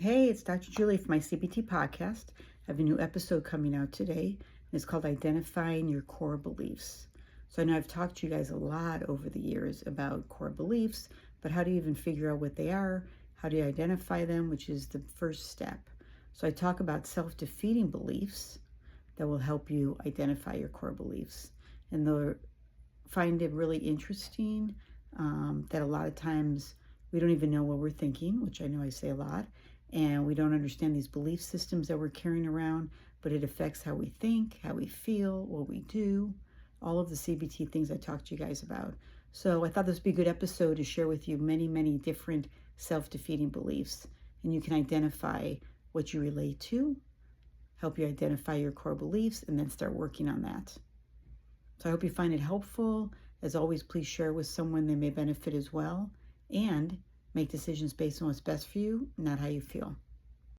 Hey, it's Dr. Julie from my CBT podcast. I have a new episode coming out today, and it's called Identifying Your Core Beliefs. So I know I've talked to you guys a lot over the years about core beliefs, but how do you even figure out what they are? How do you identify them, which is the first step? So I talk about self-defeating beliefs that will help you identify your core beliefs. And they'll find it really interesting that a lot of times we don't even know what we're thinking, which I know I say a lot, and we don't understand these belief systems that we're carrying around, but it affects how we think, how we feel, what we do, all of the CBT things I talked to you guys about. So I thought this would be a good episode to share with you many, many different self-defeating beliefs, and you can identify what you relate to, help you identify your core beliefs, and then start working on that. So I hope you find it helpful. As always, please share with someone they may benefit as well, and make decisions based on what's best for you, not how you feel.